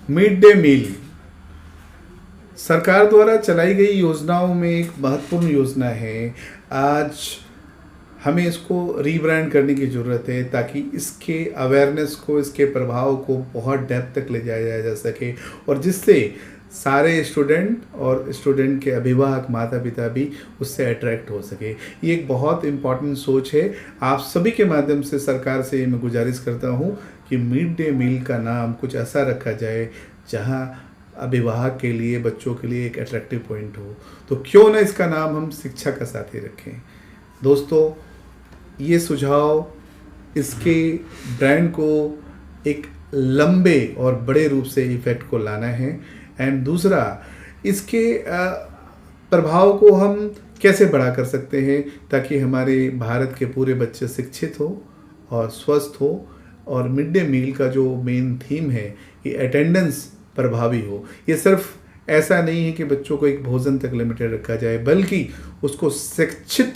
Mid day meal सरकार द्वारा चलाई गई योजनाओं में एक महत्वपूर्ण योजना है। आज हमें इसको रीब्रांड करने की ज़रूरत है ताकि इसके अवेयरनेस को, इसके प्रभाव को बहुत डेप्थ तक ले जाया जा सके और जिससे सारे स्टूडेंट और स्टूडेंट के अभिभावक, माता पिता भी उससे अट्रैक्ट हो सके। ये एक बहुत इम्पॉर्टेंट सोच है। आप सभी के माध्यम से सरकार से मैं गुजारिश करता हूँ कि मिड डे मील का नाम कुछ ऐसा रखा जाए जहाँ अभिभावक के लिए, बच्चों के लिए एक अट्रैक्टिव पॉइंट हो। तो क्यों ना इसका नाम हम शिक्षा का साथी रखें। दोस्तों, ये सुझाव इसके ब्रांड को एक लंबे और बड़े रूप से इफेक्ट को लाना है। एंड दूसरा, इसके प्रभाव को हम कैसे बढ़ा कर सकते हैं ताकि हमारे भारत के पूरे बच्चे शिक्षित हो और स्वस्थ हो। और मिड डे मील का जो मेन थीम है कि अटेंडेंस प्रभावी हो। ये सिर्फ ऐसा नहीं है कि बच्चों को एक भोजन तक लिमिटेड रखा जाए, बल्कि उसको शिक्षित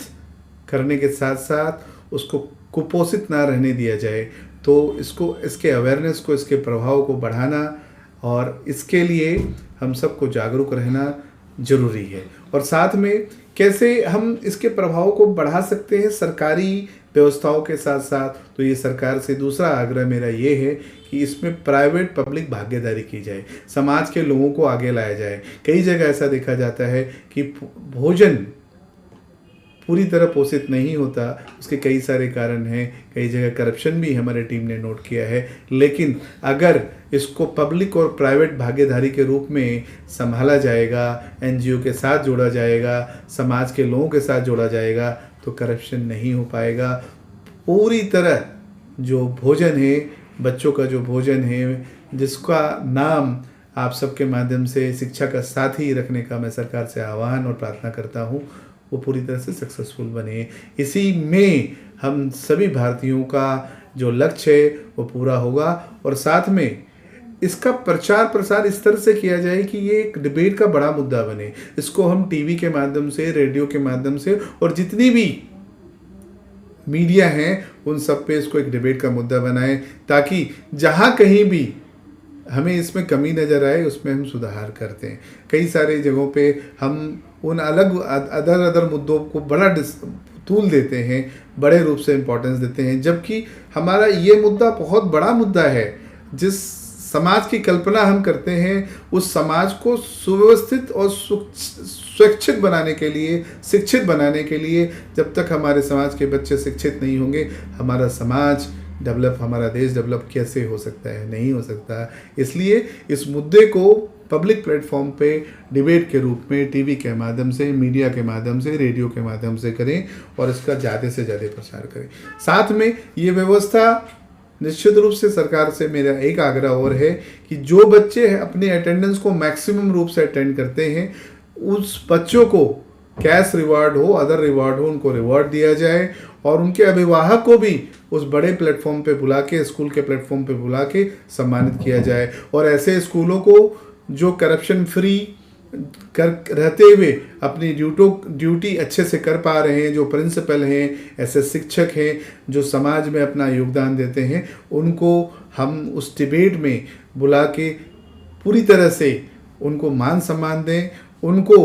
करने के साथ साथ उसको कुपोषित ना रहने दिया जाए। तो इसके अवेयरनेस को, इसके प्रभाव को बढ़ाना और इसके लिए हम सबको जागरूक रहना जरूरी है। और साथ में कैसे हम इसके प्रभाव को बढ़ा सकते हैं सरकारी व्यवस्थाओं के साथ साथ, तो ये सरकार से दूसरा आग्रह मेरा ये है कि इसमें प्राइवेट पब्लिक भागीदारी की जाए, समाज के लोगों को आगे लाया जाए। कई जगह ऐसा देखा जाता है कि भोजन पूरी तरह पोषित नहीं होता, उसके कई सारे कारण हैं। कई जगह करप्शन भी हमारे टीम ने नोट किया है। लेकिन अगर इसको पब्लिक और प्राइवेट भागीदारी के रूप में संभाला जाएगा, एनजीओ के साथ जोड़ा जाएगा, समाज के लोगों के साथ जोड़ा जाएगा, तो करप्शन नहीं हो पाएगा। पूरी तरह जो भोजन है, बच्चों का जो भोजन है, जिसका नाम आप सबके माध्यम से शिक्षा का साथी रखने का मैं सरकार से आह्वान और प्रार्थना करता हूँ, वो पूरी तरह से सक्सेसफुल बने। इसी में हम सभी भारतीयों का जो लक्ष्य है वो पूरा होगा। और साथ में इसका प्रचार प्रसार इस तरह से किया जाए कि ये एक डिबेट का बड़ा मुद्दा बने। इसको हम टीवी के माध्यम से, रेडियो के माध्यम से और जितनी भी मीडिया हैं उन सब पे इसको एक डिबेट का मुद्दा बनाएं, ताकि जहाँ कहीं भी हमें इसमें कमी नज़र आए उसमें हम सुधार करते हैं। कई सारे जगहों पे हम उन अलग अदर मुद्दों को बड़ा तूल देते हैं, बड़े रूप से इम्पोर्टेंस देते हैं, जबकि हमारा ये मुद्दा बहुत बड़ा मुद्दा है। जिस समाज की कल्पना हम करते हैं उस समाज को सुव्यवस्थित और स्वैच्छित बनाने के लिए, शिक्षित बनाने के लिए, जब तक हमारे समाज के बच्चे शिक्षित नहीं होंगे, हमारा समाज डेवलप, हमारा देश डेवलप कैसे हो सकता है? नहीं हो सकता। इसलिए इस मुद्दे को पब्लिक प्लेटफॉर्म पे डिबेट के रूप में टीवी के माध्यम से, मीडिया के माध्यम से, रेडियो के माध्यम से करें और इसका ज़्यादा से ज़्यादा प्रचार करें। साथ में ये व्यवस्था निश्चित रूप से सरकार से मेरा एक आग्रह और है कि जो बच्चे अपने अटेंडेंस को मैक्सिमम रूप से अटेंड करते हैं, उस बच्चों को कैश रिवार्ड हो, अदर रिवार्ड हो, उनको रिवार्ड दिया जाए और उनके अभिभावक को भी उस बड़े प्लेटफॉर्म पे बुला के, स्कूल के प्लेटफॉर्म पे बुला के सम्मानित किया जाए। और ऐसे स्कूलों को जो करप्शन फ्री कर रहते हुए अपनी ड्यूटी अच्छे से कर पा रहे हैं, जो प्रिंसिपल हैं, ऐसे शिक्षक हैं जो समाज में अपना योगदान देते हैं, उनको हम उस डिबेट में बुला के पूरी तरह से उनको मान सम्मान दें। उनको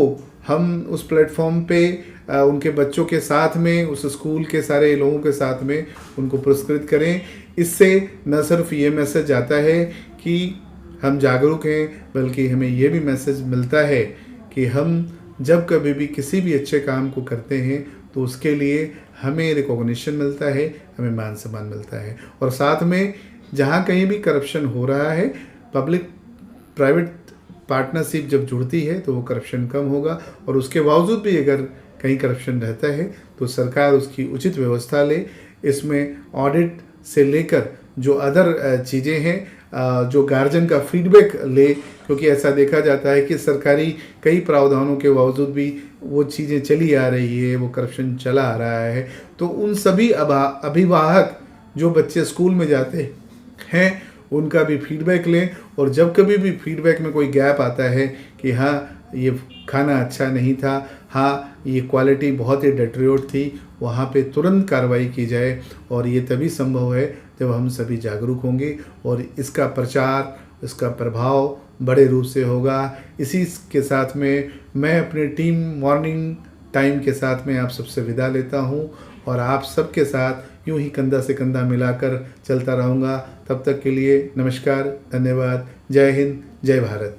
हम उस प्लेटफॉर्म पे उनके बच्चों के साथ में, उस स्कूल के सारे लोगों के साथ में उनको पुरस्कृत करें। इससे न सिर्फ ये मैसेज आता है कि हम जागरूक हैं, बल्कि हमें ये भी मैसेज मिलता है कि हम जब कभी भी किसी भी अच्छे काम को करते हैं तो उसके लिए हमें रिकॉग्निशन मिलता है, हमें मान सम्मान मिलता है। और साथ में जहाँ कहीं भी करप्शन हो रहा है, पब्लिक प्राइवेट पार्टनरशिप जब जुड़ती है तो वो करप्शन कम होगा। और उसके बावजूद भी अगर कहीं करप्शन रहता है तो सरकार उसकी उचित व्यवस्था ले। इसमें ऑडिट से लेकर जो अदर चीज़ें हैं, जो गार्जियन का फीडबैक ले, क्योंकि ऐसा देखा जाता है कि सरकारी कई प्रावधानों के बावजूद भी वो चीज़ें चली आ रही है, वो करप्शन चला आ रहा है। तो उन सभी अभिभावक जो बच्चे स्कूल में जाते हैं उनका भी फीडबैक लें। और जब कभी भी फीडबैक में कोई गैप आता है कि हाँ ये खाना अच्छा नहीं था, हाँ ये क्वालिटी बहुत ही डेट्रियोट थी, वहाँ पे तुरंत कार्रवाई की जाए। और ये तभी संभव है जब हम सभी जागरूक होंगे और इसका प्रचार, इसका प्रभाव बड़े रूप से होगा। इसी के साथ में मैं अपने टीम मॉर्निंग टाइम के साथ में आप सबसे विदा लेता हूँ और आप सबके साथ यूं ही कंधा से कंधा मिलाकर चलता रहूँगा। तब तक के लिए नमस्कार, धन्यवाद, जय हिंद, जय भारत।